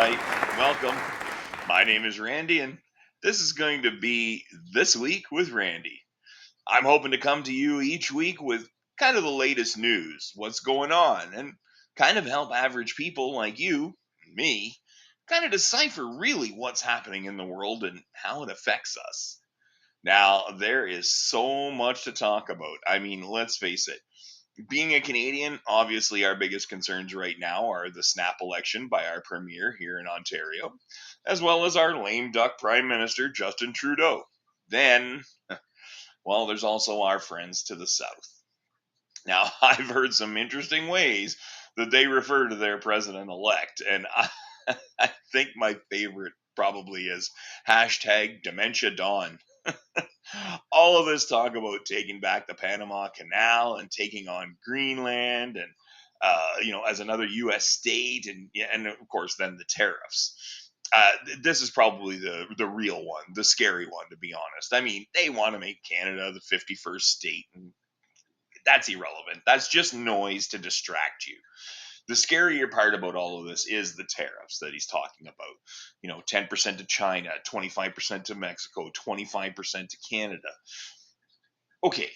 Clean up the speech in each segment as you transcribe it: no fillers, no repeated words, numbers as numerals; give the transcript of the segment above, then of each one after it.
right, welcome. My name is Randy, and this is going to be This Week with Randy. I'm hoping to come to you each week with kind of the latest news, what's going on, and kind of help average people like you and me kind of decipher really what's happening in the world and how it affects us. Now, there is so much to talk about. I mean, let's face it, being a Canadian, obviously our biggest concerns right now are the snap election by our premier here in Ontario, as well as our lame duck Prime Minister Justin Trudeau. Then, well, there's also our friends to the south. Now, I've heard some interesting ways that they refer to their president elect, and I think my favorite probably is hashtag dementia dawn. All of this talk about taking back the Panama Canal and taking on Greenland and as another U.S. state, and yeah, and of course then the tariffs. This is probably the real one, the scary one, to be honest. I mean, they want to make Canada the 51st state, and that's irrelevant. That's just noise to distract you. The scarier part about all of this is the tariffs that he's talking about. 10% to China, 25% to Mexico, 25% to Canada. Okay,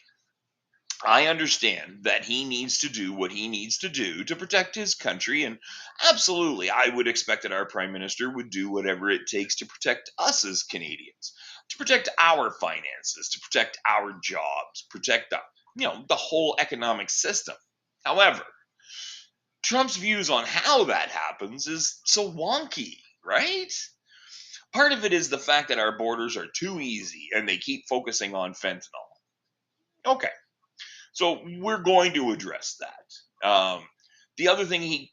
I understand that he needs to do what he needs to do to protect his country, and absolutely, I would expect that our prime minister would do whatever it takes to protect us as Canadians, to protect our finances, to protect our jobs, protect the whole economic system. However, Trump's views on how that happens is so wonky, right? Part of it is the fact that our borders are too easy and they keep focusing on fentanyl. Okay, so we're going to address that. The other thing he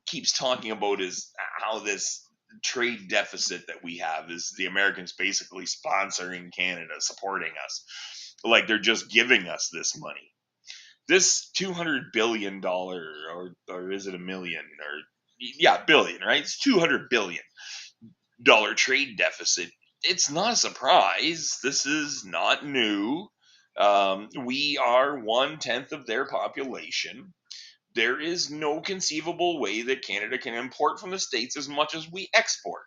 keeps talking about is how this trade deficit that we have is the Americans basically sponsoring Canada, supporting us, like they're just giving us this money. This $200 billion, or is it a million, or yeah, billion, right? It's $200 billion trade deficit. It's not a surprise. This is not new. We are 1/10 of their population. There is no conceivable way that Canada can import from the States as much as we export.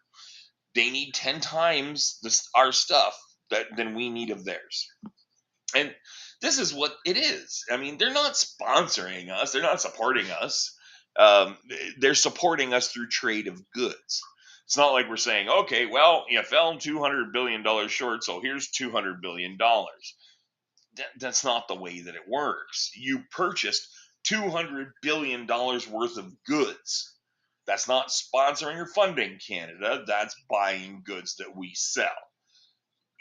They need 10 times our stuff than we need of theirs. And this is what it is. I mean, they're not sponsoring us, they're not supporting us. Um, they're supporting us through trade of goods. It's not like we're saying, okay, well, you fell $200 billion short, so here's $200 billion. That's not the way that it works. You purchased $200 billion worth of goods. That's not sponsoring or funding Canada. That's buying goods that we sell.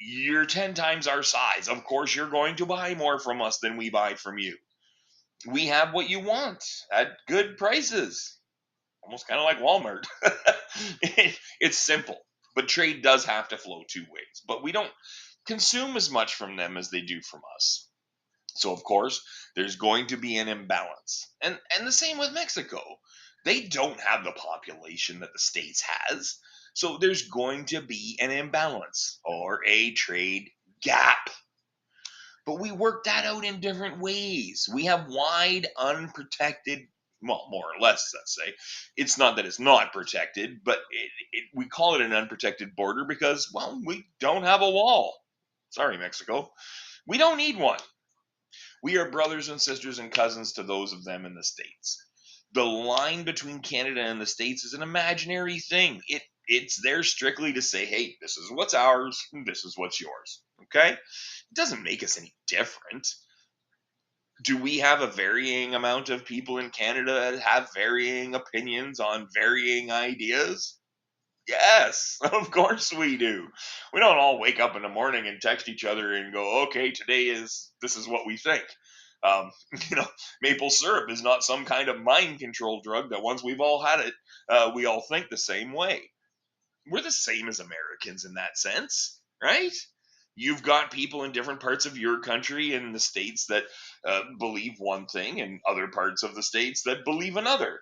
You're 10 times our size. Of course, you're going to buy more from us than we buy from you. We have what you want at good prices. Almost kind of like Walmart. It's simple. But trade does have to flow two ways. But we don't consume as much from them as they do from us. So of course, there's going to be an imbalance. And the same with Mexico. They don't have the population that the States has. So there's going to be an imbalance or a trade gap. But we work that out in different ways. We have wide, unprotected, well, more or less, let's say. It's not that it's not protected, but we call it an unprotected border because, well, we don't have a wall. Sorry, Mexico. We don't need one. We are brothers and sisters and cousins to those of them in the States. The line between Canada and the States is an imaginary thing. It's there strictly to say, hey, this is what's ours, and this is what's yours. Okay? It doesn't make us any different. Do we have a varying amount of people in Canada that have varying opinions on varying ideas? Yes, of course we do. We don't all wake up in the morning and text each other and go, okay, this is what we think. Um, you know, maple syrup is not some kind of mind control drug that once we've all had it, we all think the same way. We're the same as Americans in that sense, right? You've got people in different parts of your country and the states that believe one thing, and other parts of the states that believe another.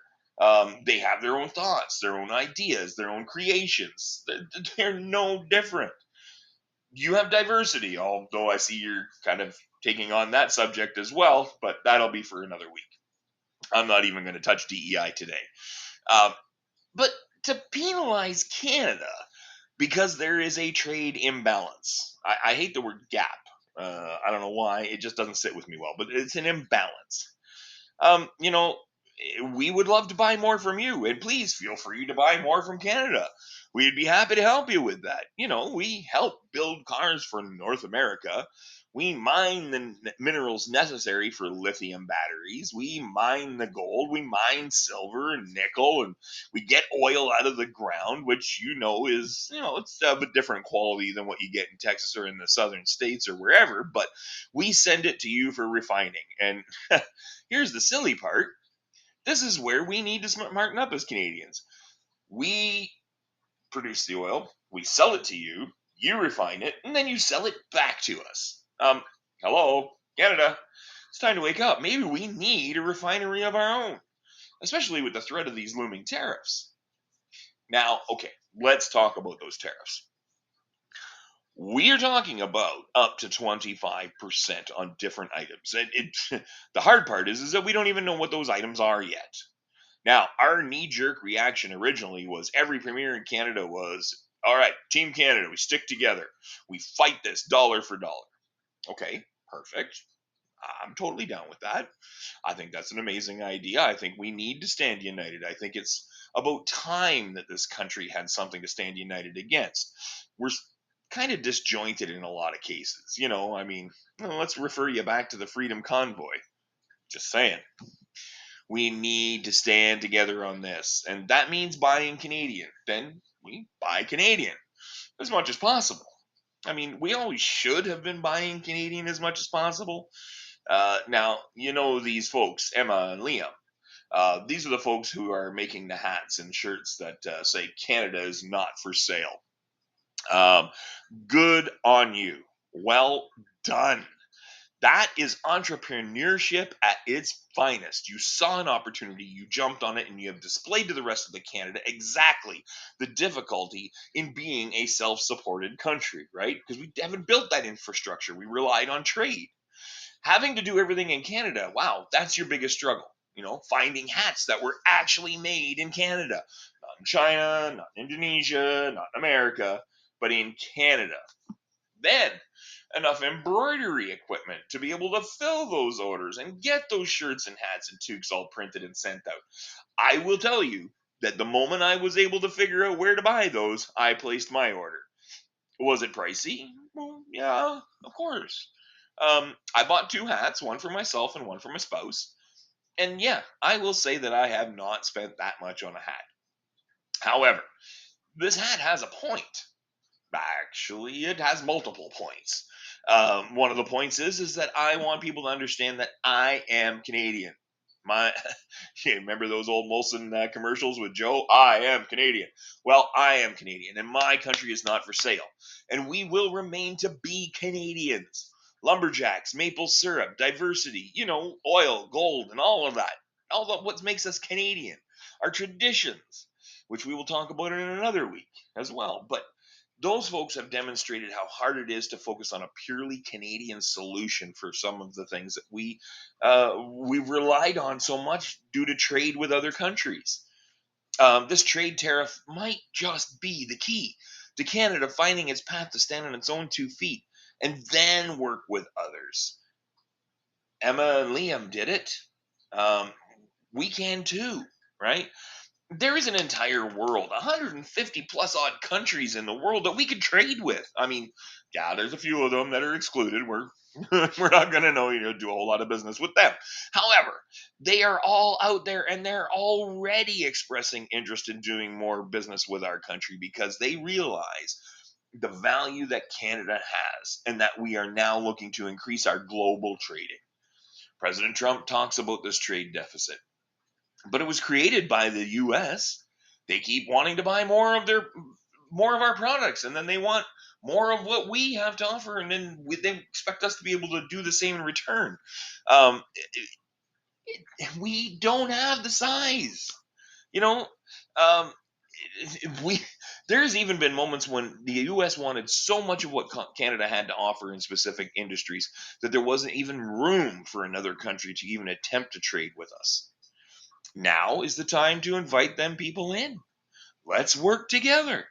They have their own thoughts, their own ideas, their own creations. They're no different. You have diversity, although I see you're kind of taking on that subject as well, but that'll be for another week. I'm not even going to touch DEI today. Um, but to penalize Canada because there is a trade imbalance. I hate the word gap. I don't know why. It just doesn't sit with me well, but it's an imbalance. You know, we would love to buy more from you, and please feel free to buy more from Canada. We'd be happy to help you with that. You know, we help build cars for North America. We mine the minerals necessary for lithium batteries. We mine the gold. We mine silver and nickel, and we get oil out of the ground, which it's of a different quality than what you get in Texas or in the southern states or wherever. But we send it to you for refining. And here's the silly part. This is where we need to smarten up as Canadians. We produce the oil, we sell it to you, you refine it, and then you sell it back to us. Hello, Canada. It's time to wake up. Maybe we need a refinery of our own, especially with the threat of these looming tariffs. Now, okay, let's talk about those tariffs. We are talking about up to 25% on different items. The hard part is that we don't even know what those items are yet. Now, our knee jerk reaction originally was every premier in Canada was, all right, Team Canada, we stick together. We fight this dollar for dollar. Okay, perfect. I'm totally down with that. I think that's an amazing idea. I think we need to stand united. I think it's about time that this country had something to stand united against. We're kind of disjointed in a lot of cases. Let's refer you back to the Freedom Convoy. Just saying. We need to stand together on this. And that means buying Canadian. Then we buy Canadian as much as possible. I mean, we always should have been buying Canadian as much as possible. Now, these folks, Emma and Liam. These are the folks who are making the hats and shirts that say Canada is not for sale. Good on you. Well done. That is entrepreneurship at its finest. You saw an opportunity, you jumped on it, and you have displayed to the rest of the Canada exactly the difficulty in being a self-supported country, right? Because we haven't built that infrastructure. We relied on trade. Having to do everything in Canada, wow, that's your biggest struggle. Finding hats that were actually made in Canada, not in China, not in Indonesia, not in America, but in Canada. Then enough embroidery equipment to be able to fill those orders and get those shirts and hats and toques all printed and sent out. I will tell you that the moment I was able to figure out where to buy those, I placed my order. Was it pricey? Well, yeah, of course. I bought 2 hats, one for myself and one for my spouse. And yeah, I will say that I have not spent that much on a hat. However, this hat has a point. Actually, it has multiple points. One of the points is that I want people to understand that I am Canadian. Remember those old Molson commercials with Joe? I am Canadian. Well, I am Canadian, and my country is not for sale. And we will remain to be Canadians. Lumberjacks, maple syrup, diversity, oil, gold, and all of that. All of what makes us Canadian. Our traditions, which we will talk about in another week as well. But those folks have demonstrated how hard it is to focus on a purely Canadian solution for some of the things that we've relied on so much due to trade with other countries. This trade tariff might just be the key to Canada finding its path to stand on its own 2 feet and then work with others. Emma and Liam did it. We can too, right? There is an entire world, 150 plus odd countries in the world that we could trade with. I mean, yeah, there's a few of them that are excluded. We're we're not going to do a whole lot of business with them. However, they are all out there and they're already expressing interest in doing more business with our country because they realize the value that Canada has and that we are now looking to increase our global trading. President Trump talks about this trade deficit, but it was created by the US. They keep wanting to buy more of our products, and then they want more of what we have to offer, and then they expect us to be able to do the same in return. Um, we don't have the size, you know. Um, we there's even been moments when the US wanted so much of what Canada had to offer in specific industries that there wasn't even room for another country to even attempt to trade with us. Now is the time to invite them people in. Let's work together.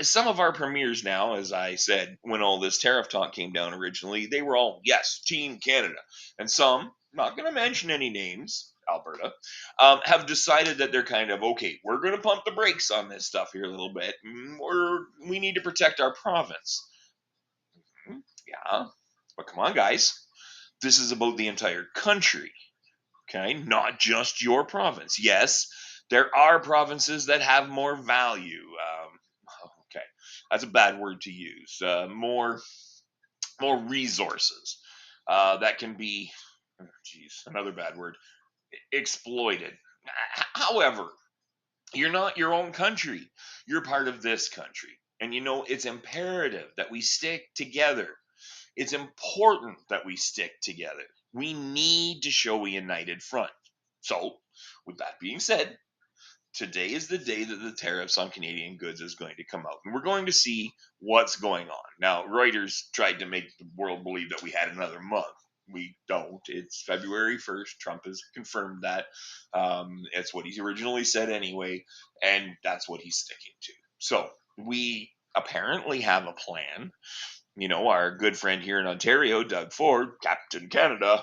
Some of our premiers now, as I said, when all this tariff talk came down originally, they were all, yes, Team Canada. And some, not going to mention any names, Alberta, have decided that they're kind of, okay, we're going to pump the brakes on this stuff here a little bit. We need to protect our province. Yeah, but come on, guys. This is about the entire country, okay? Not just your province. Yes, there are provinces that have more value. Okay, that's a bad word to use. More resources that can be, geez, another bad word, exploited. However, you're not your own country. You're part of this country. And it's imperative that we stick together. It's important that we stick together. We need to show a united front. So, with that being said, today is the day that the tariffs on Canadian goods is going to come out. And we're going to see what's going on. Now, Reuters tried to make the world believe that we had another month. We don't. It's February 1st. Trump has confirmed that. It's what he originally said anyway, and that's what he's sticking to. So, we apparently have a plan. Our good friend here in Ontario, Doug Ford, Captain Canada,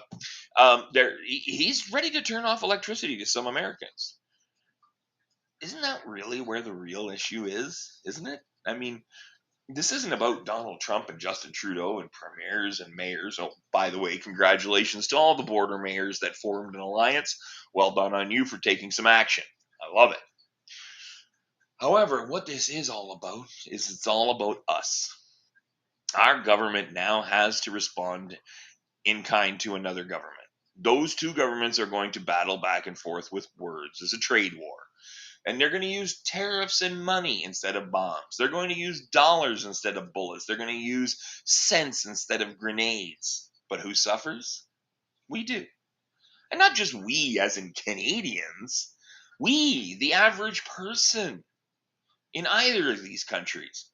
he's ready to turn off electricity to some Americans. Isn't that really where the real issue is? Isn't it? I mean, this isn't about Donald Trump and Justin Trudeau and premiers and mayors. Oh, by the way, congratulations to all the border mayors that formed an alliance. Well done on you for taking some action. I love it. However, what this is all about is it's all about us. Our government now has to respond in kind to another government. Those two governments are going to battle back and forth with words as a trade war. And they're going to use tariffs and money instead of bombs. They're going to use dollars instead of bullets. They're going to use cents instead of grenades. But who suffers? We do. And not just we, as in Canadians. We, the average person in either of these countries.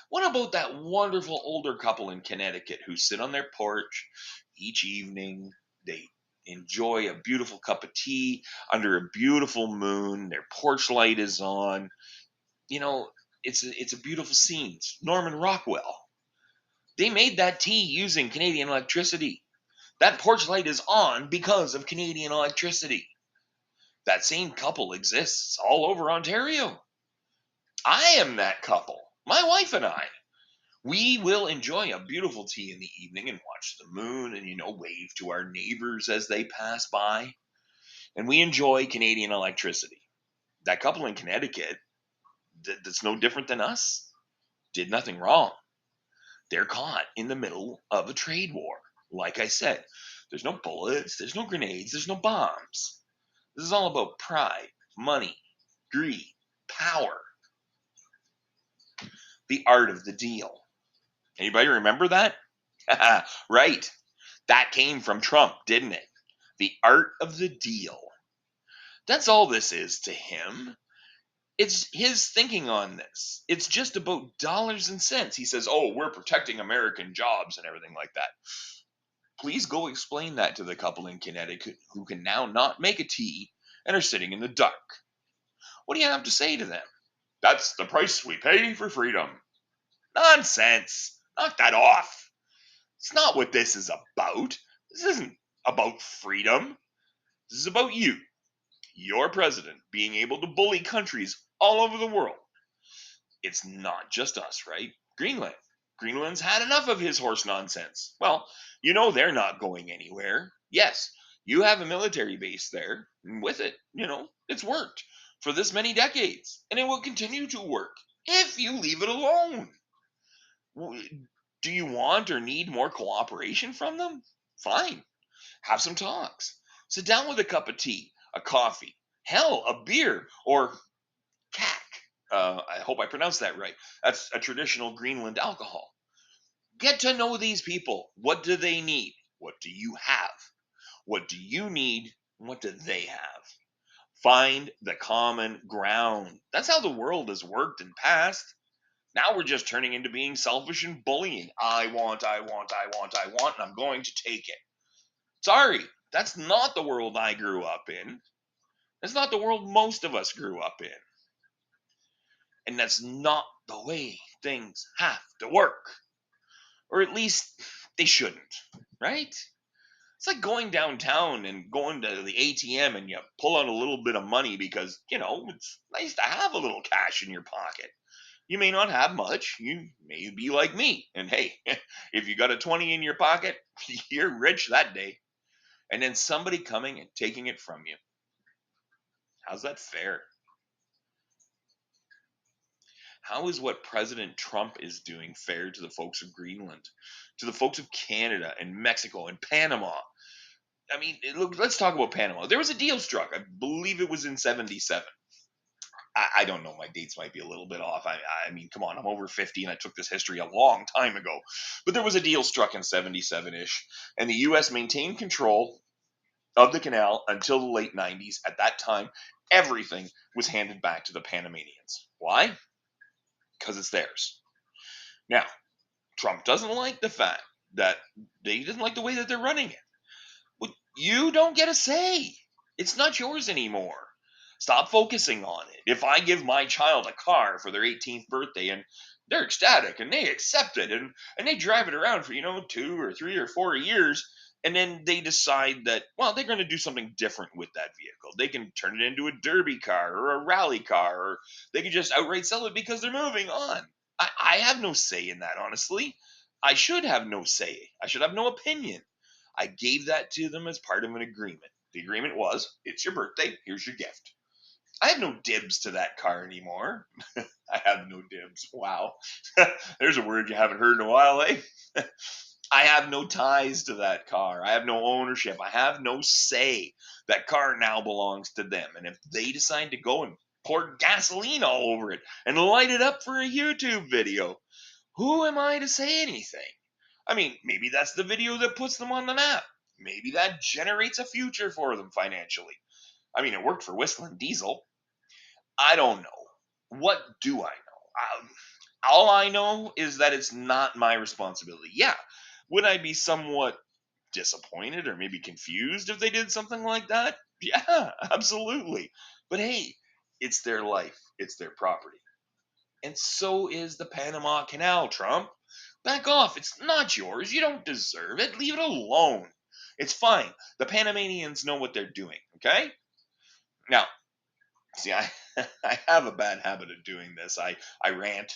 What about that wonderful older couple in Connecticut who sit on their porch each evening? They enjoy a beautiful cup of tea under a beautiful moon. Their porch light is on. You know, it's a beautiful scene. It's Norman Rockwell. They made that tea using Canadian electricity. That porch light is on because of Canadian electricity. That same couple exists all over Ontario. I am that couple. My wife and I. We will enjoy a beautiful tea in the evening and watch the moon and, wave to our neighbors as they pass by. And we enjoy Canadian electricity. That couple in Connecticut, that's no different than us, did nothing wrong. They're caught in the middle of a trade war. Like I said, there's no bullets, there's no grenades, there's no bombs. This is all about pride, money, greed, power, the art of the deal. Anybody remember that? Right. That came from Trump, didn't it? The art of the deal. That's all this is to him. It's his thinking on this. It's just about dollars and cents. He says, oh, we're protecting American jobs and everything like that. Please go explain that to the couple in Connecticut who can now not make a tea and are sitting in the dark. What do you have to say to them? That's the price we pay for freedom. Nonsense. Knock that off. It's not what this is about. This isn't about freedom. This is about you, your president, being able to bully countries all over the world. It's not just us, right? Greenland. Greenland's had enough of his horse nonsense. Well, they're not going anywhere. Yes, you have a military base there, and with it, it's worked for this many decades, and it will continue to work if you leave it alone. Do you want or need more cooperation from them? Fine. Have some talks. Sit down with a cup of tea, a coffee, hell, a beer, or kak. I hope I pronounced that right. That's a traditional Greenland alcohol. Get to know these people. What do they need? What do you have? What do you need? What do they have? Find the common ground. That's how the world has worked in past. Now we're just turning into being selfish and bullying. I want, I want, I want, I want, and I'm going to take it. Sorry, that's not the world I grew up in. That's not the world most of us grew up in. And that's not the way things have to work. Or at least they shouldn't, right? It's like going downtown and going to the ATM and you pull out a little bit of money because, it's nice to have a little cash in your pocket. You may not have much. You may be like me. And hey, if you got a 20 in your pocket, you're rich that day. And then somebody coming and taking it from you. How's that fair? How is what President Trump is doing fair to the folks of Greenland, to the folks of Canada and Mexico and Panama? I mean, look, let's talk about Panama. There was a deal struck. I believe it was in 77. I don't know. My dates might be a little bit off. I mean, come on. I'm over 50 and I took this history a long time ago. But there was a deal struck in 77 ish. And the U.S. maintained control of the canal until the late 90s. At that time, everything was handed back to the Panamanians. Why? Because it's theirs. Now, Trump doesn't like the fact that they doesn't like the way that they're running it. Well, you don't get a say. It's not yours anymore. Stop focusing on it. If I give my child a car for their 18th birthday and they're ecstatic and they accept it and they drive it around for, 2 or 3 or 4 years, and then they decide that, well, they're going to do something different with that vehicle. They can turn it into a derby car or a rally car, or they can just outright sell it because they're moving on. I have no say in that, honestly. I should have no say. I should have no opinion. I gave that to them as part of an agreement. The agreement was, it's your birthday, here's your gift. I have no dibs to that car anymore. I have no dibs. Wow. There's a word you haven't heard in a while, eh? I have no ties to that car. I have no ownership. I have no say. That car now belongs to them. And if they decide to go and pour gasoline all over it and light it up for a YouTube video, who am I to say anything? I mean, maybe that's the video that puts them on the map. Maybe that generates a future for them financially. I mean, it worked for Whistling Diesel. I don't know. What do I know? All I know is that it's not my responsibility. Yeah, would I be somewhat disappointed or maybe confused if they did something like that? Yeah, absolutely. But hey, it's their life, it's their property. And so is the Panama Canal, Trump. Back off. It's not yours. You don't deserve it. Leave it alone. It's fine. The Panamanians know what they're doing, okay? Now, see, I have a bad habit of doing this. I rant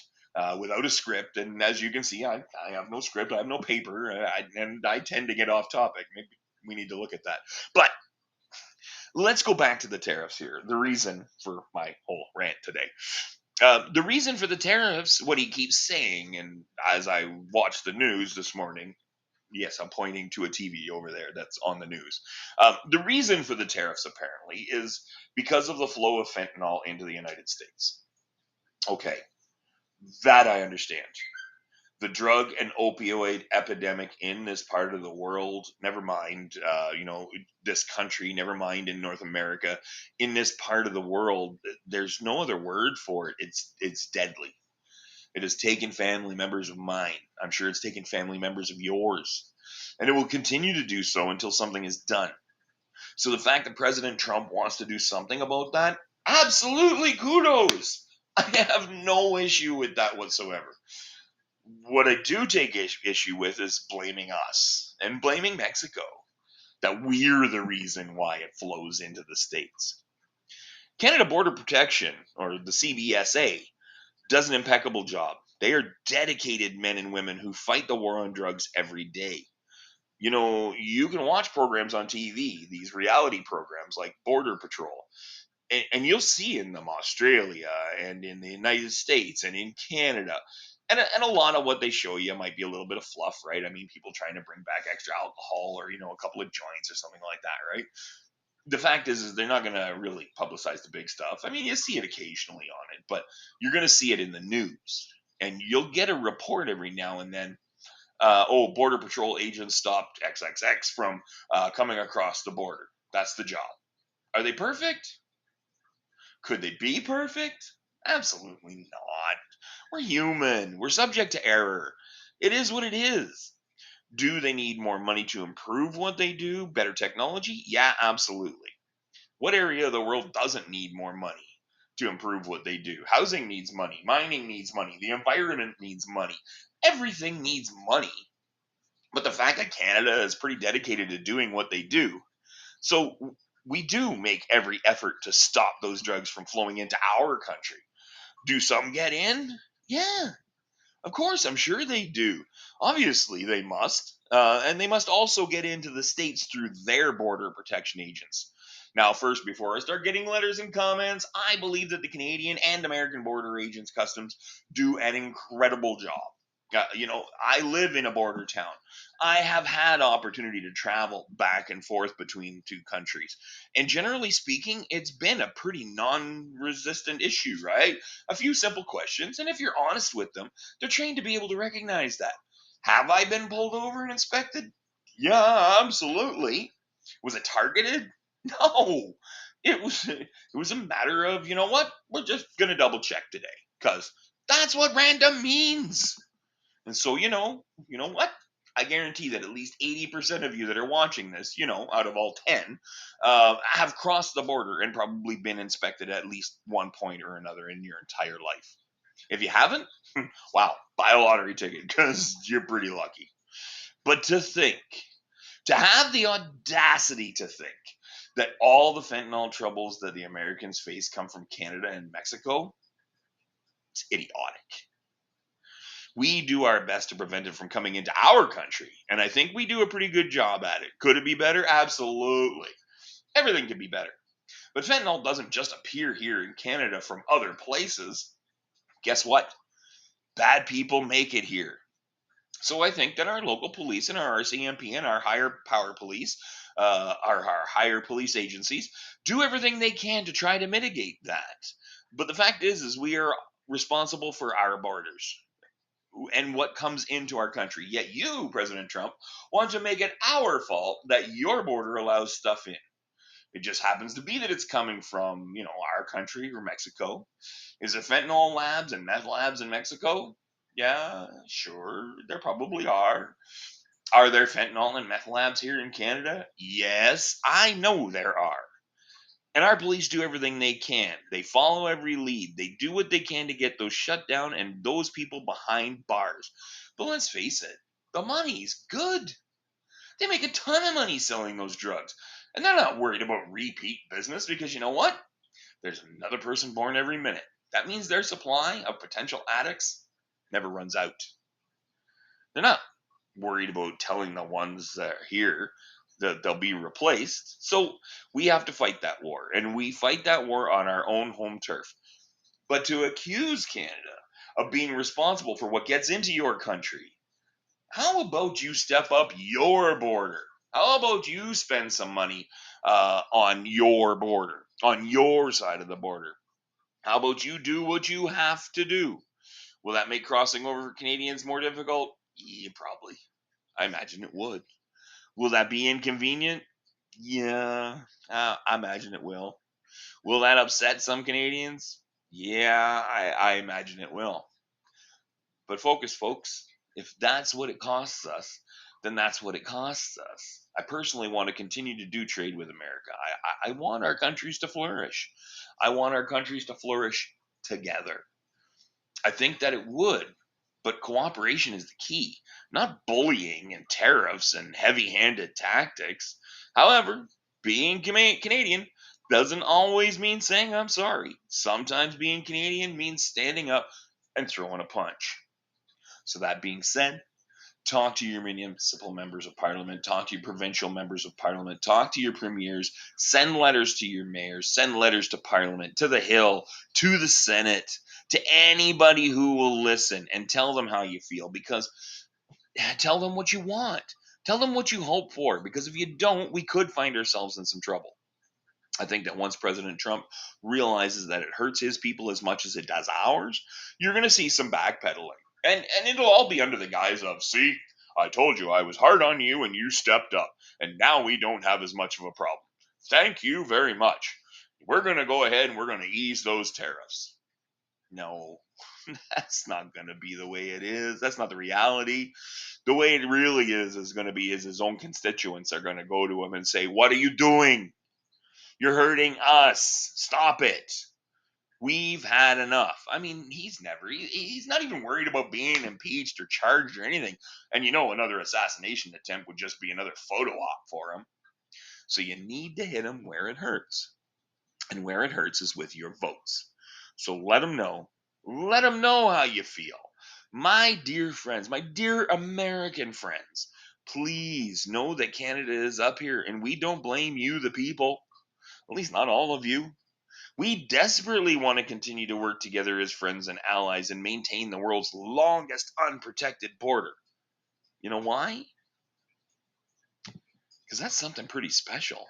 without a script, and as you can see, I have no script. I have no paper, and I tend to get off topic. Maybe we need to look at that. But let's go back to the tariffs here. The reason for my whole rant today. The reason for the tariffs, what he keeps saying, and as I watched the news this morning, yes, I'm pointing to a TV over there that's on the news. The reason for the tariffs apparently is because of the flow of fentanyl into the United States. Okay, that I understand. The drug and opioid epidemic in this part of the world, never mind, this country, never mind in North America, in this part of the world, there's no other word for it. It's deadly. It has taken family members of mine. I'm sure it's taken family members of yours. And it will continue to do so until something is done. So the fact that President Trump wants to do something about that, absolutely kudos. I have no issue with that whatsoever. What I do take issue with is blaming us and blaming Mexico, that we're the reason why it flows into the States. Canada Border Protection, or the CBSA, does an impeccable job. They are dedicated men and women who fight the war on drugs every day. You can watch programs on TV, these reality programs like Border Patrol, and you'll see in them Australia and in the United States and in Canada. And a lot of what they show you might be a little bit of fluff, right? I mean, people trying to bring back extra alcohol or, a couple of joints or something like that, right? The fact is they're not going to really publicize the big stuff. I mean, you see it occasionally on it, but you're going to see it in the news. And you'll get a report every now and then. Border Patrol agents stopped XXX from coming across the border. That's the job. Are they perfect? Could they be perfect? Absolutely not. We're human. We're subject to error. It is what it is. Do they need more money to improve what they do? Better technology? Yeah, absolutely. What area of the world doesn't need more money? to improve what they do. Housing needs money, mining needs money, the environment needs money. Everything needs money. But the fact that Canada is pretty dedicated to doing what they do, so we do make every effort to stop those drugs from flowing into our country. Do some get in? Yeah, of course, I'm sure they do. Obviously, they must. And they must also get into the States through their border protection agents. Now, first, before I start getting letters and comments, I believe that the Canadian and American border agents, customs, do an incredible job. I live in a border town. I have had opportunity to travel back and forth between two countries. And generally speaking, it's been a pretty non resistant issue, right? A few simple questions, and if you're honest with them, they're trained to be able to recognize that. Have I been pulled over and inspected? Yeah, absolutely. Was it targeted? No. It was a matter of, you know what? We're just going to double check today cuz that's what random means. And so, you know what? I guarantee that at least 80% of you that are watching this, out of all 10, have crossed the border and probably been inspected at least one point or another in your entire life. If you haven't, wow, buy a lottery ticket because you're pretty lucky. But to have the audacity to think that all the fentanyl troubles that the Americans face come from Canada and Mexico, it's idiotic. We do our best to prevent it from coming into our country, and I think we do a pretty good job at it. Could it be better? Absolutely. Everything could be better. But fentanyl doesn't just appear here in Canada from other places. Guess what? Bad people make it here. So I think that our local police and our RCMP and our higher power police, our higher police agencies, do everything they can to try to mitigate that. But the fact is we are responsible for our borders and what comes into our country. Yet you, President Trump, want to make it our fault that your border allows stuff in. It just happens to be that it's coming from, our country or Mexico. Is there fentanyl labs and meth labs in Mexico? Yeah, sure, there probably are. Are there fentanyl and meth labs here in Canada? Yes, I know there are. And our police do everything they can. They follow every lead. They do what they can to get those shut down and those people behind bars. But let's face it, the money's good. They make a ton of money selling those drugs. And they're not worried about repeat business because you know what? There's another person born every minute. That means their supply of potential addicts never runs out. They're not worried about telling the ones that are here that they'll be replaced. So we have to fight that war, and we fight that war on our own home turf. But to accuse Canada of being responsible for what gets into your country, how about you step up your border? How about you spend some money on your border, on your side of the border? How about you do what you have to do? Will that make crossing over for Canadians more difficult? Yeah, probably. I imagine it would. Will that be inconvenient? Yeah, I imagine it will. Will that upset some Canadians? Yeah, I imagine it will. But focus, folks. If that's what it costs us, then that's what it costs us. I personally want to continue to do trade with America. I want our countries to flourish. I want our countries to flourish together. I think that it would, but cooperation is the key, not bullying and tariffs and heavy handed tactics. However, being Canadian doesn't always mean saying I'm sorry. Sometimes being Canadian means standing up and throwing a punch. So, that being said, talk to your municipal members of parliament, talk to your provincial members of parliament, talk to your premiers, send letters to your mayors, send letters to parliament, to the Hill, to the Senate, to anybody who will listen and tell them how you feel, because tell them what you want. Tell them what you hope for, because if you don't, we could find ourselves in some trouble. I think that once President Trump realizes that it hurts his people as much as it does ours, you're going to see some backpedaling. And it'll all be under the guise of, see, I told you I was hard on you and you stepped up. And now we don't have as much of a problem. Thank you very much. We're going to go ahead and we're going to ease those tariffs. No, that's not going to be the way it is. That's not the reality. The way it really is going to be is his own constituents are going to go to him and say, what are you doing? You're hurting us. Stop it. We've had enough. I mean, he's not even worried about being impeached or charged or anything. And another assassination attempt would just be another photo op for him. So you need to hit him where it hurts. And where it hurts is with your votes. So let him know. Let him know how you feel. My dear friends, my dear American friends, please know that Canada is up here and we don't blame you, the people. At least not all of you. We desperately want to continue to work together as friends and allies and maintain the world's longest unprotected border. You know why? Because that's something pretty special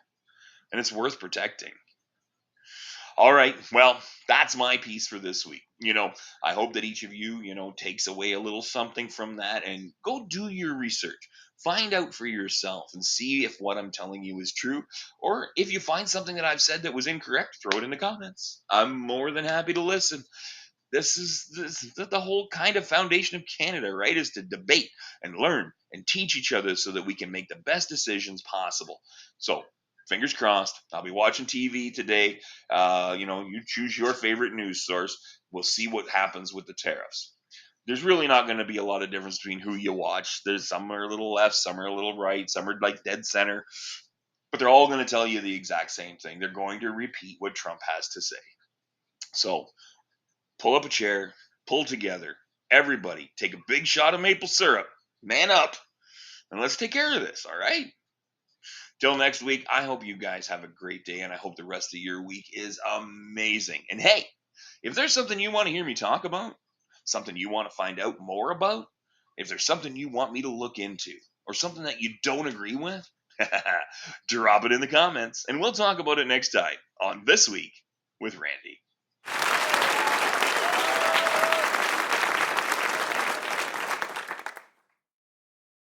and it's worth protecting. All right. Well, that's my piece for this week. I hope that each of you, takes away a little something from that and go do your research. Find out for yourself and see if what I'm telling you is true. Or if you find something that I've said that was incorrect, throw it in the comments. I'm more than happy to listen. This is the whole kind of foundation of Canada, right? Is to debate and learn and teach each other so that we can make the best decisions possible. So, fingers crossed. I'll be watching TV today. You choose your favorite news source. We'll see what happens with the tariffs. There's really not going to be a lot of difference between who you watch. There's some are a little left, some are a little right, some are like dead center, but they're all going to tell you the exact same thing. They're going to repeat what Trump has to say. So pull up a chair, pull together. Everybody, take a big shot of maple syrup, man up, and let's take care of this, all right? Till next week, I hope you guys have a great day, and I hope the rest of your week is amazing. And hey, if there's something you want to hear me talk about, something you want to find out more about, if there's something you want me to look into, or something that you don't agree with, drop it in the comments, and we'll talk about it next time on This Week with Randy.